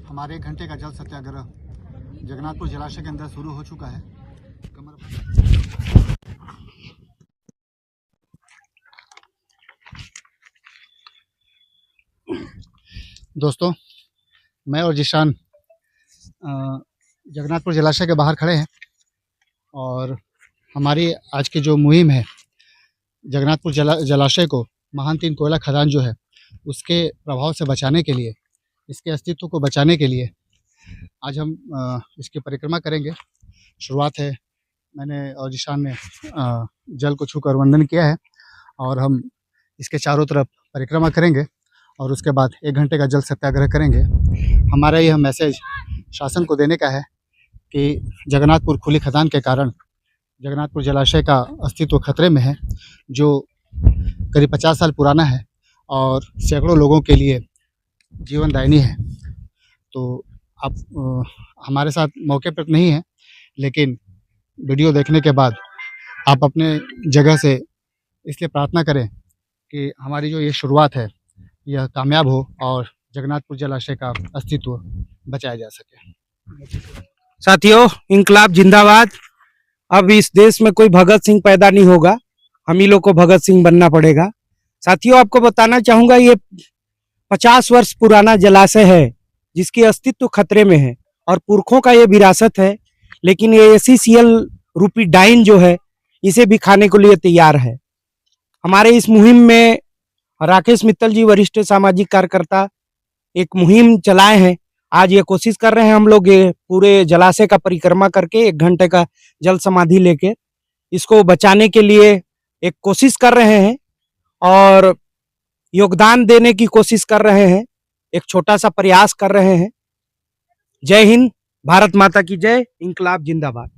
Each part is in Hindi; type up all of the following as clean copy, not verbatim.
हमारे 1 घंटे का जल सत्याग्रह जगन्नाथपुर जलाशय के अंदर शुरू हो चुका है। दोस्तों, मैं और जिशान जगन्नाथपुर जलाशय के बाहर खड़े हैं और हमारी आज की जो मुहिम है जगन्नाथपुर जलाशय को महान 3 कोयला खदान जो है उसके प्रभाव से बचाने के लिए, इसके अस्तित्व को बचाने के लिए आज हम इसकी परिक्रमा करेंगे। शुरुआत है, मैंने और जिशान ने जल को छूकर वंदन किया है और हम इसके चारों तरफ परिक्रमा करेंगे और उसके बाद 1 घंटे का जल सत्याग्रह करेंगे। हमारा यह मैसेज शासन को देने का है कि जगन्नाथपुर खुली खदान के कारण जगन्नाथपुर जलाशय का अस्तित्व खतरे में है, जो करीब 50 साल पुराना है और सैकड़ों लोगों के लिए जीवनदायिनी है। तो आप हमारे साथ मौके पर नहीं हैं, लेकिन वीडियो देखने के बाद आप अपने जगह से इसलिए प्रार्थना करें कि हमारी जो ये शुरुआत है यह कामयाब हो और जगन्नाथपुर जलाशय का अस्तित्व बचाया जा सके। साथियों, इंकलाब जिंदाबाद। अब इस देश में कोई भगत सिंह पैदा नहीं होगा, हम ही लोग को भगत सिंह बनना पड़ेगा। साथियों, आपको बताना चाहूंगा, ये 50 वर्ष पुराना जलाशय है जिसकी अस्तित्व खतरे में है और पुरखों का ये विरासत है, लेकिन ये ACCL रूपी डाइन जो है इसे भी खाने के लिए तैयार है। हमारे इस मुहिम में राकेश मित्तल जी, वरिष्ठ सामाजिक कार्यकर्ता, एक मुहिम चलाए हैं। आज ये कोशिश कर रहे हैं हम लोग ये पूरे जलाशय का परिक्रमा करके 1 घंटे का जल समाधि लेके इसको बचाने के लिए एक कोशिश कर रहे हैं और योगदान देने की कोशिश कर रहे हैं, एक छोटा सा प्रयास कर रहे हैं। जय हिंद, भारत माता की जय, इंकलाब जिंदाबाद।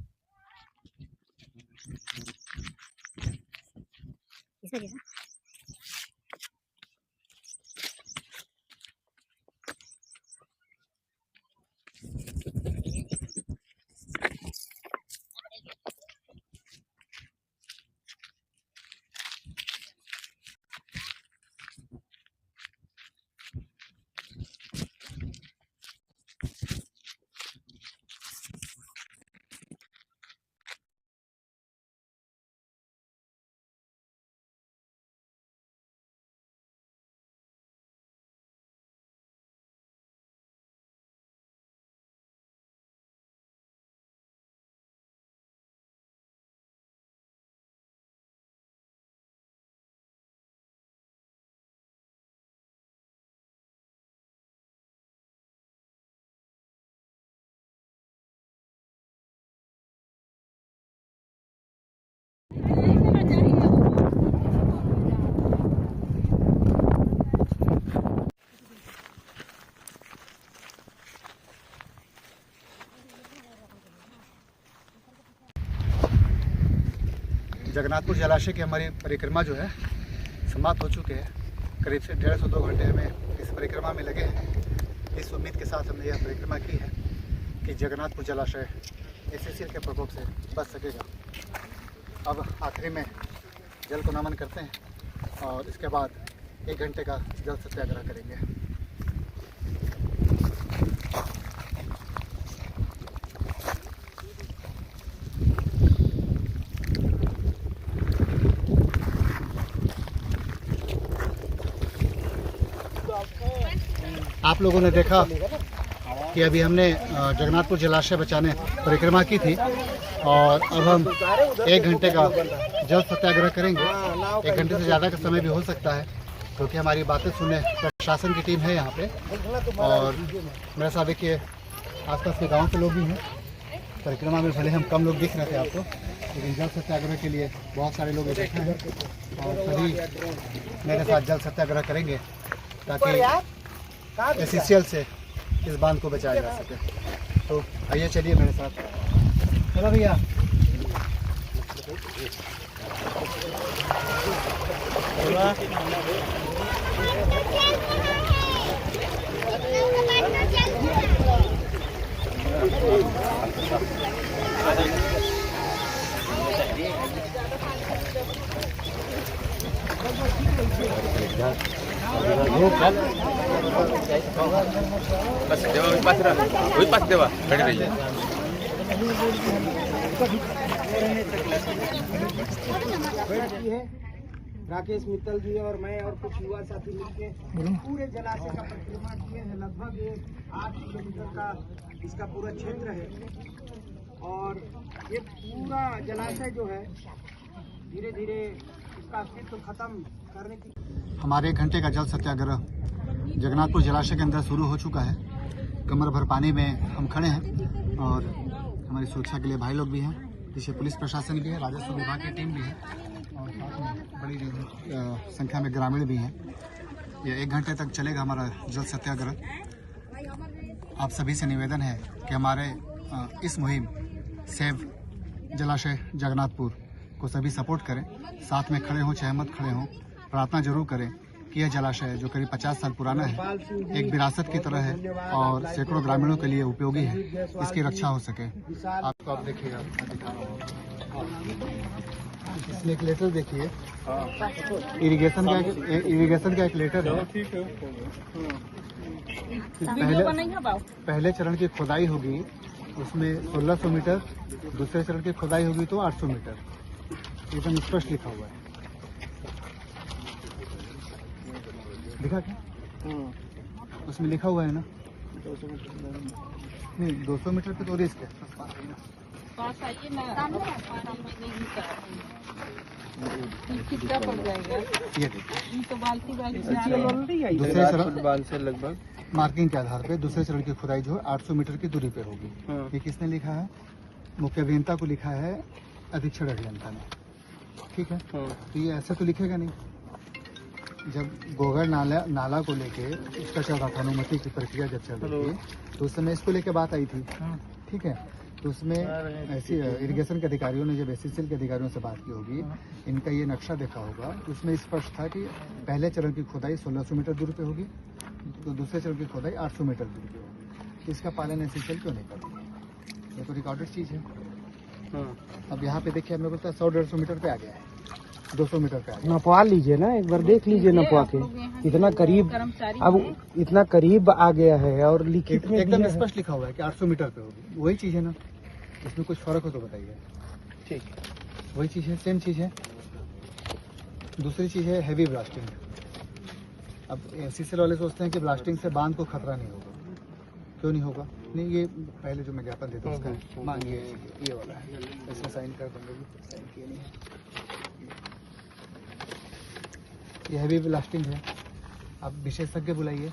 जगन्नाथपुर जलाशय की हमारी परिक्रमा जो है समाप्त हो चुके हैं। करीब से 1.5 से 2 घंटे हमें इस परिक्रमा में लगे हैं। इस उम्मीद के साथ हमने यह परिक्रमा की है कि जगन्नाथपुर जलाशय ACCL के प्रकोप से बच सकेगा। अब आखिरी में जल को नमन करते हैं और इसके बाद 1 घंटे का जल सत्याग्रह करेंगे। आप लोगों ने देखा कि अभी हमने जगन्नाथपुर जलाशय बचाने परिक्रमा की थी और अब हम 1 घंटे का जल सत्याग्रह करेंगे। 1 घंटे से ज़्यादा का समय भी हो सकता है, क्योंकि हमारी बातें सुनने प्रशासन की टीम है यहाँ पे और मेरे साथ देखिए आसपास के गांव के लोग भी हैं। परिक्रमा में भले हम कम लोग दिख रहे थे आपको, लेकिन जल सत्याग्रह के लिए बहुत सारे लोग इकट्ठे हैं और सभी मेरे साथ जल सत्याग्रह करेंगे ताकि ACCL से इस बांध को बचाया जा सके। तो आइए, चलिए मेरे साथ। चलो भैया। बस देवा वही पास देवा खड़े रहिए। राकेश मित्तल जी और मैं और कुछ युवा साथी मिलके पूरे जलाशय का परिक्रमा किए हैं। लगभग 8 किलोमीटर का इसका पूरा क्षेत्र है और ये पूरा जलाशय जो है धीरे धीरे इसका अस्तित्व खत्म करने की। हमारे 1 घंटे का जल सत्याग्रह जगन्नाथपुर जलाशय के अंदर शुरू हो चुका है। कमर भर पानी में हम खड़े हैं और हमारी सुरक्षा के लिए भाई लोग भी हैं, पीछे पुलिस प्रशासन भी है, राजस्व विभाग की टीम भी है और साथ में बड़ी संख्या में ग्रामीण भी हैं। ये 1 घंटे तक चलेगा हमारा जल सत्याग्रह। आप सभी से निवेदन है कि हमारे इस मुहिम सेव जलाशय जगन्नाथपुर को सभी सपोर्ट करें, साथ में खड़े हों चाहे मत खड़े हों। प्रार्थना जरूर करें कि यह जलाशय जो करीब 50 साल पुराना है एक विरासत की तरह है और सैकड़ों ग्रामीणों के लिए उपयोगी है, इसकी रक्षा हो सके। आपको आप देखिएगा, इसमें एक लेटर देखिए, इरिगेशन का एक लेटर है। पहले चरण की खुदाई होगी उसमें 1600 मीटर, दूसरे चरण की खुदाई होगी तो 800 मीटर, एकदम स्पष्ट लिखा हुआ है। दिखा क्या? उसमें लिखा हुआ है ना 200 मीटर नहीं, 200 मीटर पे तो रिस्क है। कितना पड़ जाएगा? ये तो बाल्टी दूसरे चरण से लगभग मार्किंग के आधार पे दूसरे चरण की खुदाई जो है 800 मीटर की दूरी पे होगी। ये किसने लिखा है? मुख्य अभियंता को लिखा है अधीक्षण अभियंता ने, ठीक है। तो ये ऐसे तो लिखेगा नहीं। जब गोगर नाला को लेके उसका चल रहा था, अनुमति की प्रक्रिया जब चल रही थी तो उस समय इसको लेके बात आई थी, ठीक है। तो उसमें ऐसी इरिगेशन के अधिकारियों ने जब एससीएल के अधिकारियों से बात की होगी, इनका ये नक्शा देखा होगा, उसमें स्पष्ट था कि पहले चरण की खुदाई 1600 मीटर दूर पे होगी तो दूसरे चरण की खुदाई 800 मीटर दूर पे होगी। इसका पालन एससीएल क्यों नहीं करती? ये तो रिकॉर्डेड चीज़ है। अब यहाँ पे देखिए, मेरे को 100-150 मीटर पे आ गया है, 200 मीटर पे आ गया। नपवा लीजिए ना, एक बार देख लीजिए नपवा के, इतना करीब, अब इतना करीब आ गया है और लिखित में एकदम स्पष्ट लिखा हुआ है कि 800 मीटर पे होगी। वही चीज़ है ना, इसमें कुछ फर्क हो तो बताइए। ठीक, वही चीज़ है, सेम चीज़ है। दूसरी चीज़ है हैवी ब्लास्टिंग। अब एससीएल वाले सोचते हैं कि ब्लास्टिंग से बांध को खतरा नहीं होगा। क्यों नहीं होगा? नहीं, ये पहले जो मैं ज्ञापन देता हूँ उसका मांगिए, ये वाला है, इसमें साइन कर देंगे, साइन किए नहीं है। ये हैवी ब्लास्टिंग है। आप विशेषज्ञ बुलाइए,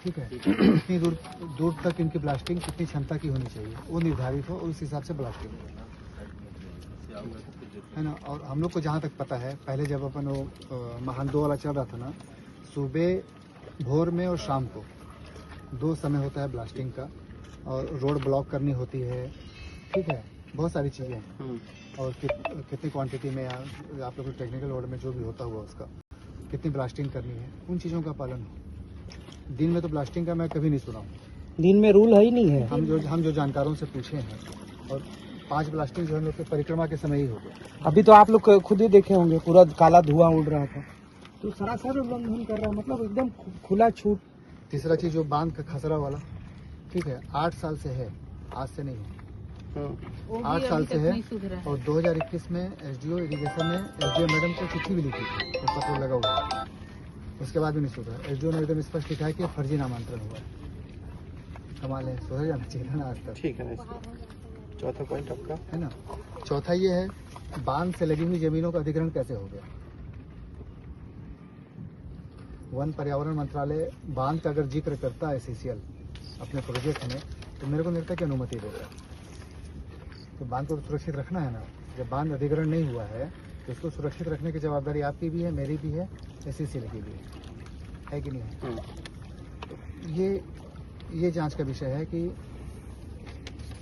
ठीक है। कितनी दूर तक इनकी ब्लास्टिंग कितनी क्षमता की होनी चाहिए वो निर्धारित हो और उस हिसाब से ब्लास्टिंग हो, है ना। और हम लोग को जहाँ तक पता है, पहले जब अपन वो महान 2 वाला चल रहा था ना, सुबह भोर में और शाम को 2 समय होता है ब्लास्टिंग का, और रोड ब्लॉक करनी होती है, ठीक है। बहुत सारी चीज़ें हैं और कितनी क्वांटिटी में आप लोग टेक्निकल रोड में जो भी होता हुआ उसका कितनी ब्लास्टिंग करनी है, उन चीज़ों का पालन हो। दिन में तो ब्लास्टिंग का मैं कभी नहीं सुना हूँ, दिन में रूल है ही नहीं है। हम जो जानकारों से पूछे हैं, और 5 ब्लास्टिंग जो हम लोग के परिक्रमा के समय ही हो गया। अभी तो आप लोग खुद ही देखे होंगे, पूरा काला धुआं उड़ रहा था, तो सरासर उल्लंघन कर रहा, मतलब एकदम खुला छूट। तीसरा चीज़ जो बांध का खसरा वाला, ठीक है, 8 साल से है, आज से नहीं है, 8 साल से है। और 2021 में एसडीओ इरिगेशन ने एसडीओ मैडम को चिट्ठी भी लिखी थी, तो पत्र लगा हुआ है, उसके बाद भी नहीं सुधरा। एसडीओ ने एकदम स्पष्ट लिखा है कि फर्जी नामांतरण हुआ है। कमाल है, सुधर जाना चाहिए ना आज तक, ठीक है। चौथा पॉइंट आपका है ना। चौथा ये है, बांध से लगी हुई जमीनों का अधिग्रहण कैसे हो गया? वन पर्यावरण मंत्रालय बांध का अगर जिक्र करता है एससीएल अपने प्रोजेक्ट में, तो मेरे को नहीं लगता कि अनुमति देगा। तो बांध को सुरक्षित रखना है ना। जब बांध अधिग्रहण नहीं हुआ है तो इसको सुरक्षित रखने की जवाबदारी आपकी भी है, मेरी भी है, एससीएल की भी है कि नहीं है? तो ये जांच का विषय है कि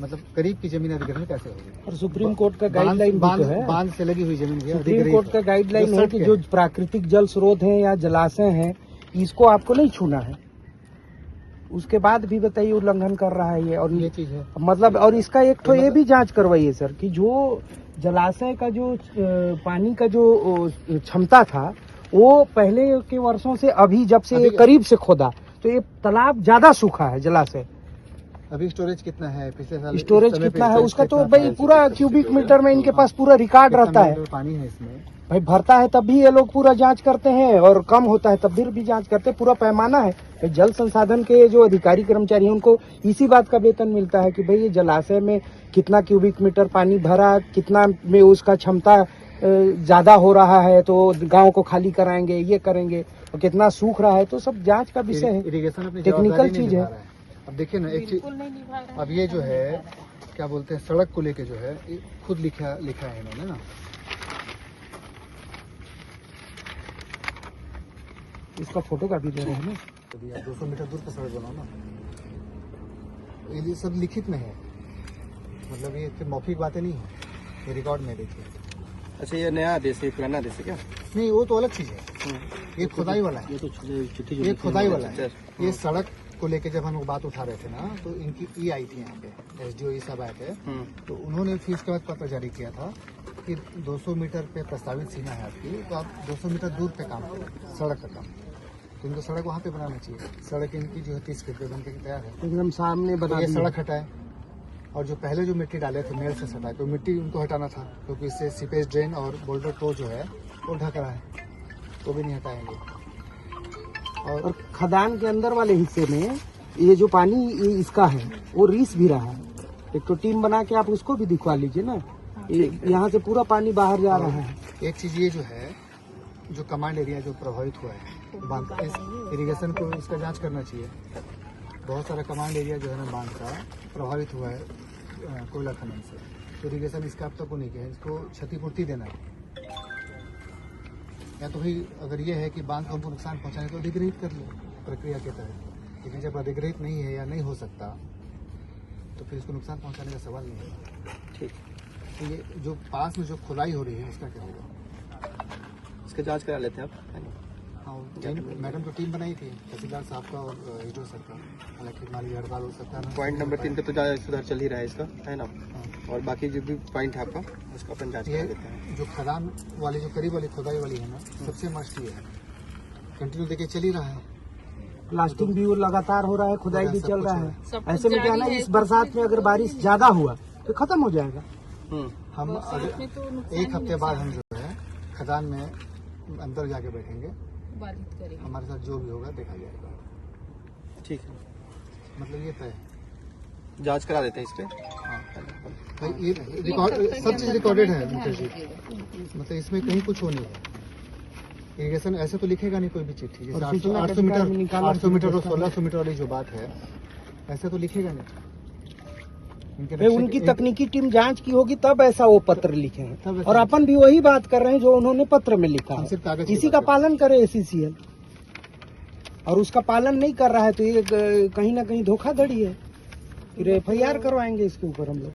मतलब करीब की जमीन अधिग्रहण कैसे होगी। और सुप्रीम कोर्ट का गाइडलाइन भी तो है, बांध से लगी हुई जमीन सुप्रीम कोर्ट का गाइडलाइन है कि जो प्राकृतिक जल स्रोत हैं या जलाशय हैं, इसको आपको नहीं छूना है। उसके बाद भी बताइए उल्लंघन कर रहा है ये, और ये चीज है मतलब। और इसका एक तो ये भी जांच करवाइए सर कि जो जलाशय का जो पानी का जो क्षमता था, वो पहले के वर्षों से अभी जब से करीब से खोदा तो ये तालाब ज्यादा सूखा है जलाशय। अभी स्टोरेज कितना है पिछले साल? स्टोरेज इस समय पे कितना है स्टोरेज उसका तो कितना भाई था? पूरा क्यूबिक मीटर में इनके पास पूरा रिकॉर्ड कितना रहता है लीटर पानी है इसमें? भाई। भरता है तब भी ये लोग पूरा जांच करते हैं और कम होता है तब भी जांच करते हैं। पूरा पैमाना है भाई। जल संसाधन के जो अधिकारी कर्मचारी हैं उनको इसी बात का वेतन मिलता है कि भाई ये जलाशय में कितना क्यूबिक मीटर पानी भरा, कितना में उसका क्षमता ज्यादा हो रहा है तो गांव को खाली कराएंगे, ये करेंगे, और कितना सूख रहा है तो सब जांच का विषय है। इरिगेशन अपनी टेक्निकल जवाबदारी नहीं चीज निभा है। रहा है। अब देखिए ना एक चीज, बिल्कुल नहीं निभा रहा अब ये जो है क्या बोलते हैं सड़क को लेके जो है ये खुद लिखा है इन्होंने ना। इसका फोटो कॉपी दे रहे हैं ना। यदि आप 200 मीटर दूर पर सड़क बनाओ ना, ये सब लिखित में है, मतलब ये सिर्फ मौखिक बातें नहीं है, ये रिकॉर्ड में देखिए। अच्छा ये नया आदेश है, पुराना आदेश है क्या? नहीं वो तो अलग चीज है, ये खुदाई वाला है, ये खुदाई वाला है। ये सड़क को लेके जब हम लोग बात उठा रहे थे ना तो इनकी ई आई थी यहाँ पे, एसडीओ ये सब आए थे, तो उन्होंने फिर इसके बाद पत्र जारी किया था कि 200 मीटर पे प्रस्तावित सीमा है आपकी, तो आप 200 मीटर दूर पे काम करो सड़क का काम, तो इनको सड़क वहाँ पे बनाना चाहिए। सड़क इनकी जो है 30 फीट पे बन के तैयार है, एकदम सामने तो बना ये दी। सड़क हटाए और जो पहले जो मिट्टी डाले थे मेल से हटाए, तो मिट्टी उनको हटाना था क्योंकि इससे सीपेज ड्रेन और बोल्डर टो जो है वो ढक रहा है, तो भी नहीं हटाएंगे। और खदान के अंदर वाले हिस्से में ये जो पानी ये इसका है वो रीस भी रहा है। एक तो टीम बना के आप उसको भी दिखवा लीजिए ना, यहाँ से पूरा पानी बाहर जा रहा है। एक चीज ये जो है जो कमांड एरिया जो प्रभावित हुआ है बांध, इस इरिगेशन को इसका जांच करना चाहिए। बहुत सारा कमांड एरिया जो है ना बांध का प्रभावित हुआ है कोयला खनन से, तो इरिगेशन इसका अब तक को नहीं किया है, इसको क्षतिपूर्ति देना है। या तो भाई अगर ये है कि बांध को हमको नुकसान पहुंचाने तो अधिग्रहित कर लो प्रक्रिया के तहत, लेकिन जब अधिग्रहित नहीं है या नहीं हो सकता तो फिर इसको नुकसान पहुंचाने का सवाल नहीं है। ठीक, तो ये जो पास में जो खुदाई हो रही है उसका क्या होगा? इसका जांच करा लेते हैं आप, है ना? हाँ, मैडम तो टीम बनाई थी तहसीलदार साहब का और एसडीओ सर का, हालांकि माली हड़ताल हो सकता है ना। पॉइंट नंबर 3 पे तो ज़्यादा सुधार चल ही रहा है इसका, है ना? और बाकी जो भी पॉइंट है आपका उसका अपन जांच ये कर लेते हैं। जो खदान वाली जो करीब वाली खुदाई वाली है ना, सबसे मस्ट ये है, कंटिन्यू देके चल ही रहा है, प्लास्टिक भी वो लगातार हो रहा है, खुदाई भी सब चल कुछ रहा हो है। रहा है। ऐसे में क्या है ना, सब कुछ इस बरसात में अगर बारिश ज्यादा हुआ तो खत्म हो जाएगा। हम बरसात में तो नुकसान एक ही हफ्ते बाद हम नुकसान जो है खदान में अंदर जाके बैठेंगे, बाधित करेंगे। हमारे साथ जो भी होगा देखा जाएगा। ठीक है, मतलब ये तय है। जांच करा देते हैं इस पर। हाँ भाई ये रिकॉर्ड सब चीज रिकॉर्डेड है मित्र जी, मतलब इसमें कहीं कुछ हो नहीं है। इरिगेशन ऐसे तो लिखेगा नहीं कोई भी चिट्ठी, जैसे 800 मीटर और 1600 मीटर वाली जो बात है ऐसे तो लिखेगा नहीं। उनकी तकनीकी टीम जांच की होगी तब ऐसा वो पत्र लिखे हैं, तब ऐसा और अपन भी वही बात कर रहे हैं जो उन्होंने पत्र में लिखा हम है। सिर्फ कागज की इसी बात का कर पालन करे ACCL, और उसका पालन नहीं कर रहा है तो ये कहीं ना कहीं धोखाधड़ी है। फिर FIR करवाएंगे इसके ऊपर हम लोग।